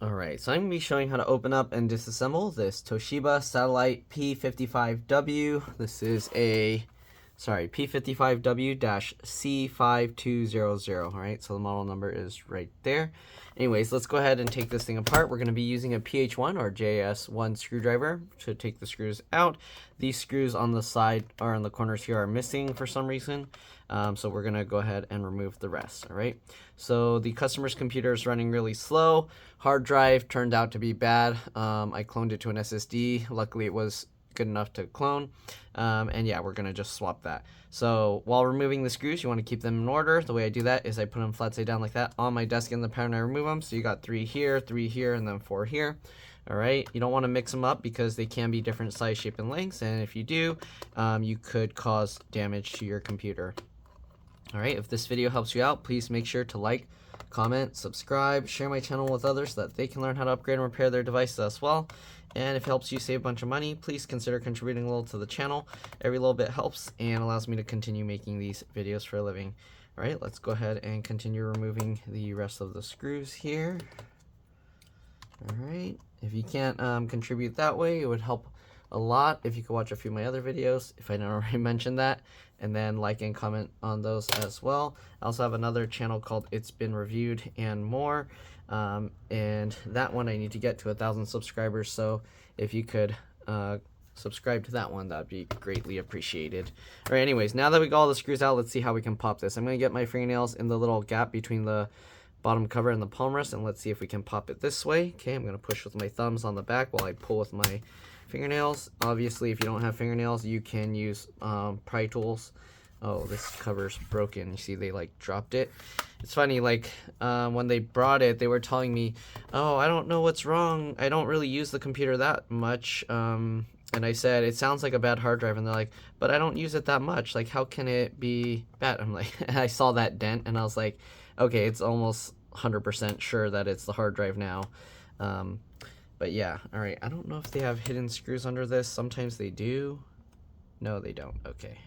Alright, so I'm going to be showing how to open up and disassemble this Toshiba Satellite P55W. This is a, P55W-C5200. Alright, so the model number is right there. Anyways, let's go ahead and take this thing apart. We're going to be using a PH1 or JS1 screwdriver to take the screws out. These screws on the side or on the corners here are missing for some reason. So we're going to go ahead and remove the rest. All right. So the customer's computer is running really slow. Hard drive turned out to be bad. I cloned it to an SSD. Luckily, it was good enough to clone. And yeah, we're going to just swap that. So while removing the screws, you want to keep them in order. The way I do that is I put them flat side down like that on my desk in the pattern I remove them. So you got 3 here, and then 4 here. All right, you don't want to mix them up because they can be different size, shape, and lengths. And if you do, you could cause damage to your computer. All right, if this video helps you out, please make sure to like, comment, subscribe, share my channel with others so that they can learn how to upgrade and repair their devices as well. And if it helps you save a bunch of money, please consider contributing a little to the channel. Every little bit helps and allows me to continue making these videos for a living. All right, let's go ahead and continue removing the rest of the screws here. All right, if you can't contribute that way, it would help a lot if you could watch a few of my other videos, if I didn't already mention that, and then like and comment on those as well. I also have another channel called It's Been Reviewed and More, and that one I need to get to 1,000 subscribers, so if you could subscribe to that one, that'd be greatly appreciated. All right, anyways, now that we got all the screws out, let's see how we can pop this. I'm going to get my fingernails in the little gap between the bottom cover and the palm rest, and let's see if we can pop it this way. Okay, I'm going to push with my thumbs on the back while I pull with my fingernails. Obviously, if you don't have fingernails, you can use pry tools. Oh, this cover's broken. You see, they like dropped it. It's funny, like when they brought it, they were telling me, oh, I don't know what's wrong. I don't really use the computer that much. And I said, it sounds like a bad hard drive. And they're like, but I don't use it that much. Like, how can it be bad? I'm like, I saw that dent and I was like, okay, it's almost 100% sure that it's the hard drive now. But yeah, all right, I don't know if they have hidden screws under this. Sometimes they do. No, they don't. Okay,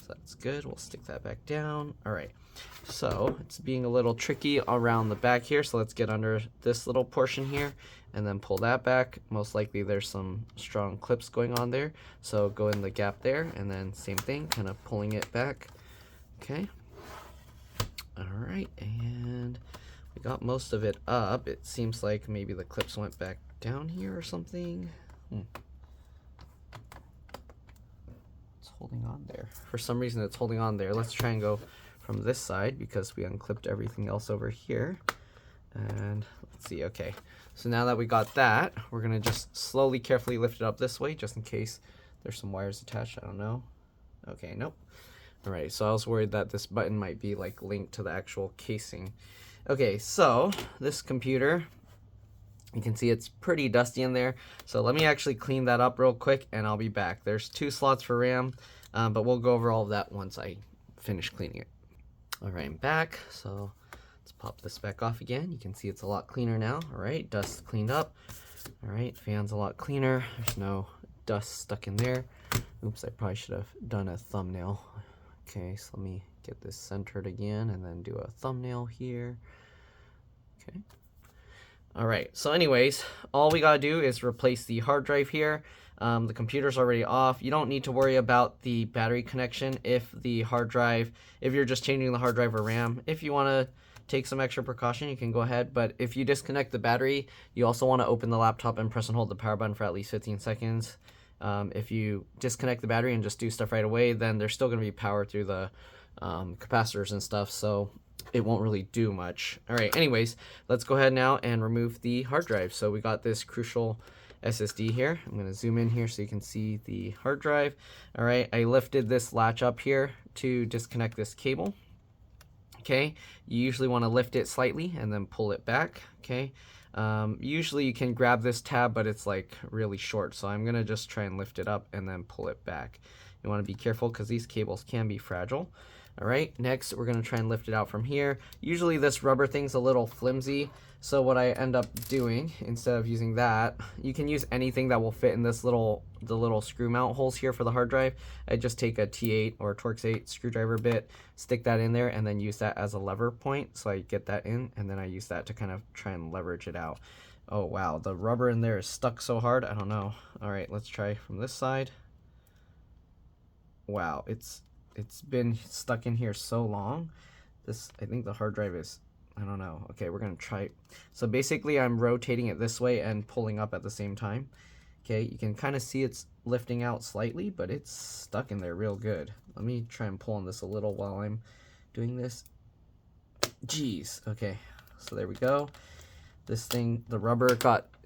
so that's good. We'll stick that back down. All right, so it's being a little tricky around the back here, so let's get under this little portion here and then pull that back. Most likely there's some strong clips going on there, so go in the gap there and then same thing, kind of pulling it back. Okay, all right, and we got most of it up. It seems like maybe the clips went back down here or something. It's holding on there. For some reason it's holding on there. Let's try and go from this side because we unclipped everything else over here. And let's see, okay. So now that we got that, we're gonna just slowly, carefully lift it up this way just in case there's some wires attached, I don't know. Okay, nope. All right, so I was worried that this button might be like linked to the actual casing. Okay, so this computer, you can see it's pretty dusty in there. So let me actually clean that up real quick and I'll be back. There's 2 slots for RAM, but we'll go over all of that once I finish cleaning it. All right, I'm back. So let's pop this back off again. You can see it's a lot cleaner now. All right, dust cleaned up. All right, fan's a lot cleaner. There's no dust stuck in there. Oops, I probably should have done a thumbnail. Okay, so let me get this centered again and then do a thumbnail here. Okay. All right, so anyways, all we gotta do is replace the hard drive here. The computer's already off. You don't need to worry about the battery connection if you're just changing the hard drive or RAM. If you wanna take some extra precaution, you can go ahead, but if you disconnect the battery, you also wanna open the laptop and press and hold the power button for at least 15 seconds. If you disconnect the battery and just do stuff right away, then there's still going to be power through the capacitors and stuff, so it won't really do much. All right, anyways, let's go ahead now and remove the hard drive. So we got this crucial SSD here. I'm going to zoom in here so you can see the hard drive. All right, I lifted this latch up here to disconnect this cable. Okay, you usually want to lift it slightly and then pull it back. Okay. Usually you can grab this tab, but it's like really short, so I'm gonna just try and lift it up and then pull it back. You want to be careful because these cables can be fragile. All right, next we're gonna try and lift it out from here. Usually this rubber thing's a little flimsy, so what I end up doing, instead of using that, you can use anything that will fit in this the little screw mount holes here for the hard drive. I just take a T8 or a Torx 8 screwdriver bit, stick that in there, and then use that as a lever point, so I get that in, and then I use that to kind of try and leverage it out. Oh wow, the rubber in there is stuck so hard, I don't know. All right, let's try from this side. Wow, it's been stuck in here so long. I think the hard drive is, I don't know. Okay, we're gonna try. So basically I'm rotating it this way and pulling up at the same time. Okay, you can kind of see it's lifting out slightly, but it's stuck in there real good. Let me try and pull on this a little while I'm doing this. Jeez, okay, so there we go. This thing, the rubber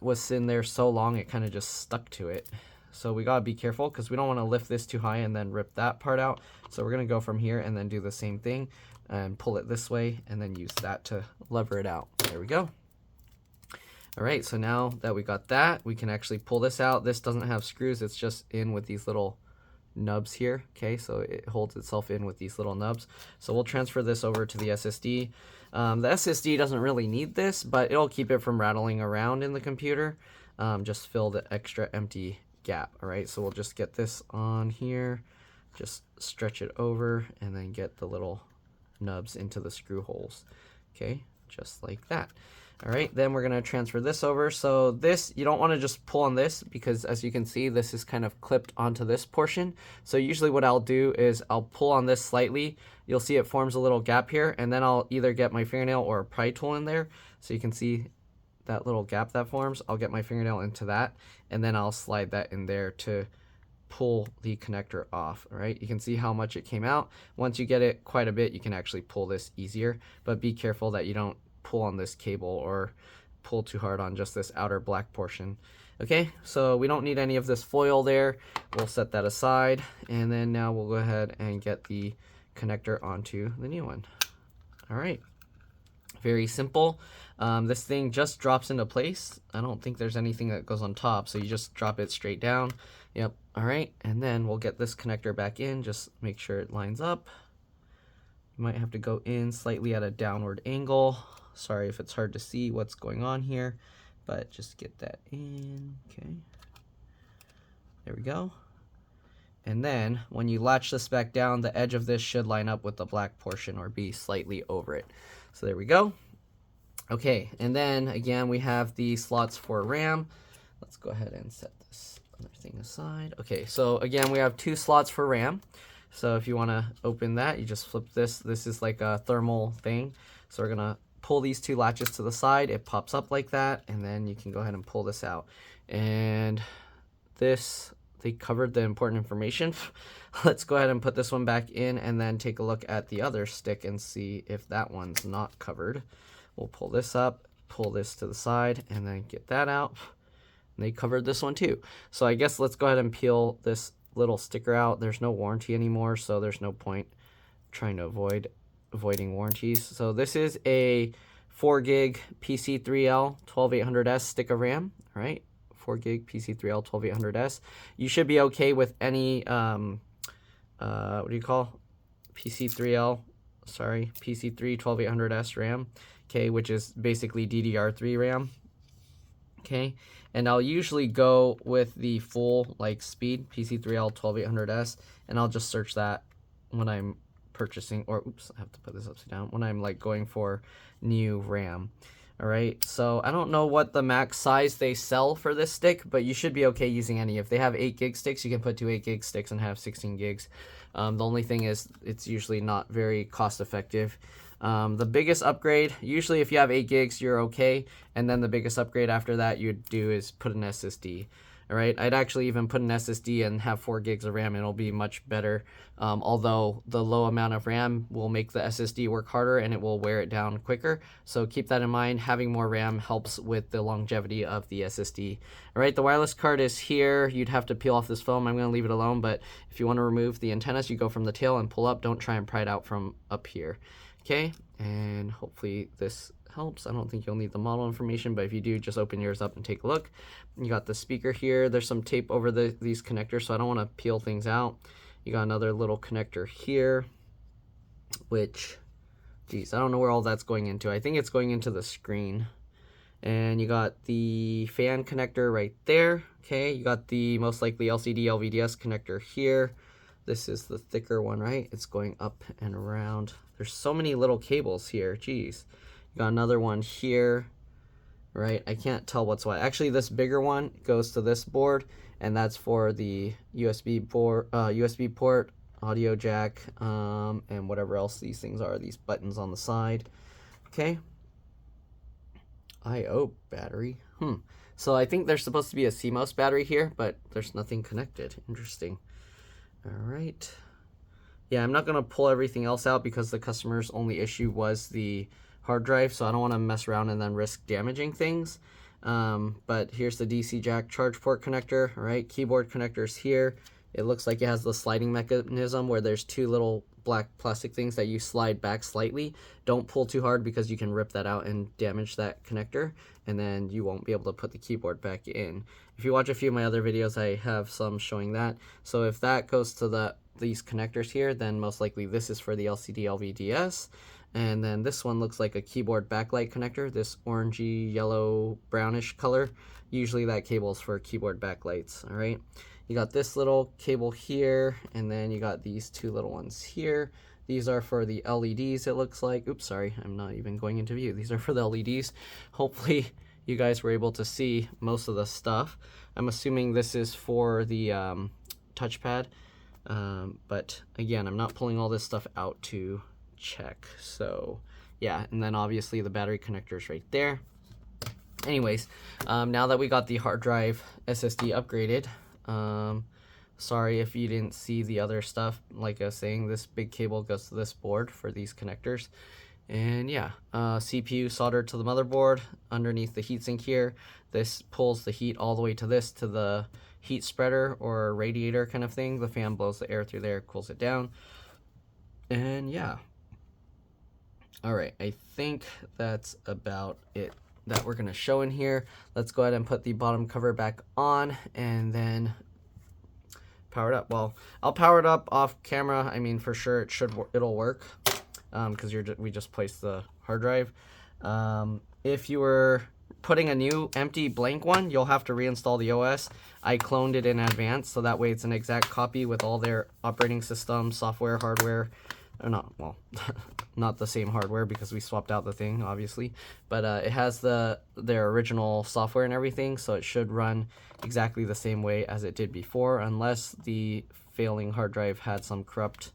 was in there so long it kind of just stuck to it. So we gotta be careful because we don't want to lift this too high and then rip that part out. So we're gonna go from here and then do the same thing and pull it this way and then use that to lever it out. There we go. All right, so now that we got that, we can actually pull this out. This doesn't have screws, it's just in with these little nubs here. Okay, so it holds itself in with these little nubs. So we'll transfer this over to the SSD. The SSD doesn't really need this, but it'll keep it from rattling around in the computer. Just fill the extra empty gap. All right, so we'll just get this on here, just stretch it over, and then get the little nubs into the screw holes. Okay, just like that. All right, then we're gonna transfer this over. So this, you don't wanna just pull on this because as you can see, this is kind of clipped onto this portion. So usually what I'll do is I'll pull on this slightly. You'll see it forms a little gap here, and then I'll either get my fingernail or a pry tool in there. So you can see that little gap that forms. I'll get my fingernail into that, and then I'll slide that in there to pull the connector off. All right, you can see how much it came out. Once you get it quite a bit, you can actually pull this easier, but be careful that you don't pull on this cable or pull too hard on just this outer black portion. Okay, so we don't need any of this foil there. We'll set that aside, and then now we'll go ahead and get the connector onto the new one. All right, very simple. This thing just drops into place. I don't think there's anything that goes on top, so you just drop it straight down. Yep, all right, and then we'll get this connector back in. Just make sure it lines up. You might have to go in slightly at a downward angle. Sorry if it's hard to see what's going on here, but just get that in. Okay, there we go. And then when you latch this back down, the edge of this should line up with the black portion or be slightly over it. So there we go. Okay, and then again, we have the slots for RAM. Let's go ahead and set this other thing aside. Okay, so again, we have 2 slots for RAM. So if you want to open that, you just flip this. This is like a thermal thing. So we're gonna pull these 2 latches to the side. It pops up like that, and then you can go ahead and pull this out. And this, they covered the important information. Let's go ahead and put this one back in and then take a look at the other stick and see if that one's not covered. We'll pull this up, pull this to the side, and then get that out. And they covered this one too. So I guess let's go ahead and peel this little sticker out. There's no warranty anymore, so there's no point trying to avoiding warranties. So this is a 4 gig PC3L 12800S stick of RAM, all right? 4 gig PC3L 12800S. You should be okay with any, what do you call? PC3 12800S RAM, okay, which is basically DDR3 RAM, okay? And I'll usually go with the full like speed PC3L 12800S, and I'll just search that when I'm purchasing, or oops, I have to put this upside down, when I'm like going for new RAM. All right, so I don't know what the max size they sell for this stick, but you should be okay using any. If they have 8 gig sticks, you can put 2 8 gig sticks and have 16 gigs. The only thing is it's usually not very cost effective. The biggest upgrade, usually if you have 8 gigs, you're okay. And then the biggest upgrade after that you'd do is put an SSD. All right, I'd actually even put an SSD and have 4 gigs of RAM, and it'll be much better. Although the low amount of RAM will make the SSD work harder and it will wear it down quicker. So keep that in mind. Having more RAM helps with the longevity of the SSD. All right, the wireless card is here. You'd have to peel off this foam. I'm going to leave it alone, but if you want to remove the antennas, you go from the tail and pull up. Don't try and pry it out from up here. Okay, and hopefully this helps. I don't think you'll need the model information, but if you do, just open yours up and take a look. You got the speaker here. There's some tape over these connectors, so I don't want to peel things out. You got another little connector here. which, geez, I don't know where all that's going into. I think it's going into the screen. And you got the fan connector right there. Okay, you got the most likely LCD LVDS connector here. This is the thicker one, right? It's going up and around. There's so many little cables here. Geez. You got another one here, right? I can't tell what's what. Actually, this bigger one goes to this board, and that's for the USB port, audio jack, and whatever else these things are. These buttons on the side. Okay. I/O battery. So I think there's supposed to be a CMOS battery here, but there's nothing connected. Interesting. All right. Yeah, I'm not going to pull everything else out because the customer's only issue was the hard drive, so I don't want to mess around and then risk damaging things. But here's the DC jack charge port connector, right? Keyboard connectors here. It looks like it has the sliding mechanism where there's two little black plastic things that you slide back slightly. Don't pull too hard because you can rip that out and damage that connector, and then you won't be able to put the keyboard back in. If you watch a few of my other videos, I have some showing that. So if that goes to these connectors here, then most likely this is for the LCD LVDS. And then this one looks like a keyboard backlight connector, this orangey, yellow, brownish color. Usually that cable is for keyboard backlights, all right? You got this little cable here, and then you got these two little ones here. These are for the LEDs, it looks like. Oops, sorry, I'm not even going into view. These are for the LEDs. Hopefully you guys were able to see most of the stuff. I'm assuming this is for the touchpad, but again, I'm not pulling all this stuff out to check. So yeah, and then obviously the battery connectors right there. Anyways, now that we got the hard drive SSD upgraded, sorry if you didn't see the other stuff. Like I was saying, this big cable goes to this board for these connectors. And yeah, CPU soldered to the motherboard underneath the heatsink here. This pulls the heat all the way to the heat spreader or radiator kind of thing. The fan blows the air through there, cools it down. And yeah. All right, I think that's about it that we're gonna show in here. Let's go ahead and put the bottom cover back on and then power it up. Well, I'll power it up off camera. I mean, for sure it'll work because we just placed the hard drive. If you were putting a new empty blank one, you'll have to reinstall the OS. I cloned it in advance, so that way it's an exact copy with all their operating system, software, hardware. Or not, well, not the same hardware because we swapped out the thing, obviously. But it has their original software and everything, so it should run exactly the same way as it did before, unless the failing hard drive had some corrupt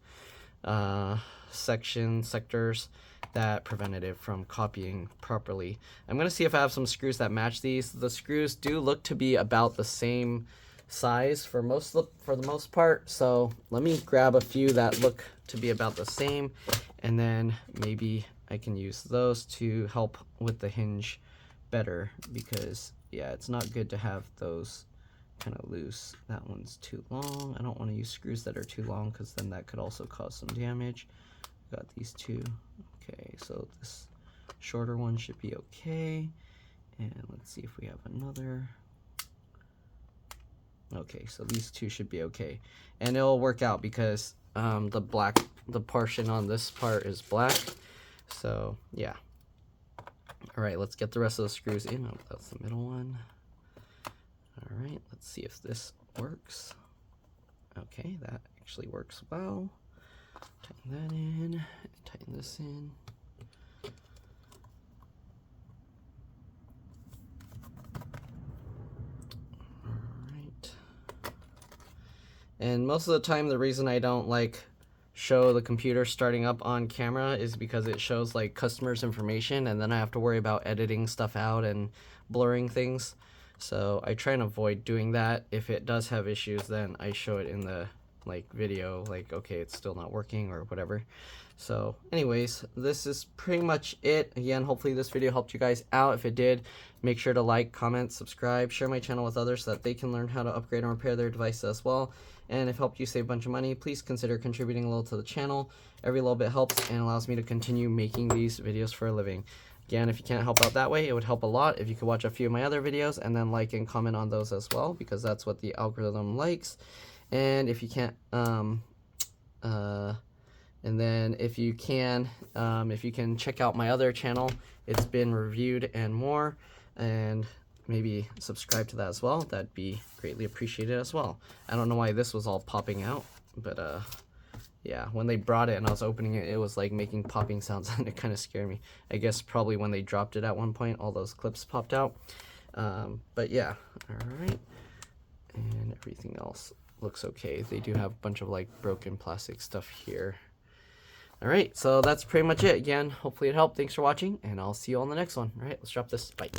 sectors that prevented it from copying properly. I'm going to see if I have some screws that match these. The screws do look to be about the same size for the most part, so let me grab a few that look to be about the same, and then maybe I can use those to help with the hinge better, because yeah, it's not good to have those kind of loose. That one's too long. I don't want to use screws that are too long because then that could also cause some damage. Got these two. Okay, so this shorter one should be okay, and let's see if we have another. Okay, so these two should be okay, and it'll work out because the portion on this part is black. So yeah. All right, let's get the rest of the screws in. Oh, that's the middle one. All right, let's see if this works. Okay, that actually works well. Tighten that in, tighten this in. And most of the time, the reason I don't show the computer starting up on camera is because it shows customers' information, and then I have to worry about editing stuff out and blurring things. So I try and avoid doing that. If it does have issues, then I show it in the video, okay, it's still not working or whatever. So anyways, this is pretty much it. Again, hopefully this video helped you guys out. If it did, make sure to like, comment, subscribe, share my channel with others so that they can learn how to upgrade and repair their devices as well. And if it helped you save a bunch of money, please consider contributing a little to the channel. Every little bit helps and allows me to continue making these videos for a living. Again, if you can't help out that way, it would help a lot if you could watch a few of my other videos and then like and comment on those as well, because that's what the algorithm likes. And if you can't And then if you can check out my other channel, It's Been Reviewed and More, and maybe subscribe to that as well. That'd be greatly appreciated as well. I don't know why this was all popping out, but yeah, when they brought it and I was opening it, it was like making popping sounds and it kind of scared me. I guess probably when they dropped it at one point, all those clips popped out. But yeah, all right. And everything else looks okay. They do have a bunch of like broken plastic stuff here. All right, so that's pretty much it. Again, hopefully it helped. Thanks for watching, and I'll see you on the next one. All right, let's drop this. Bye.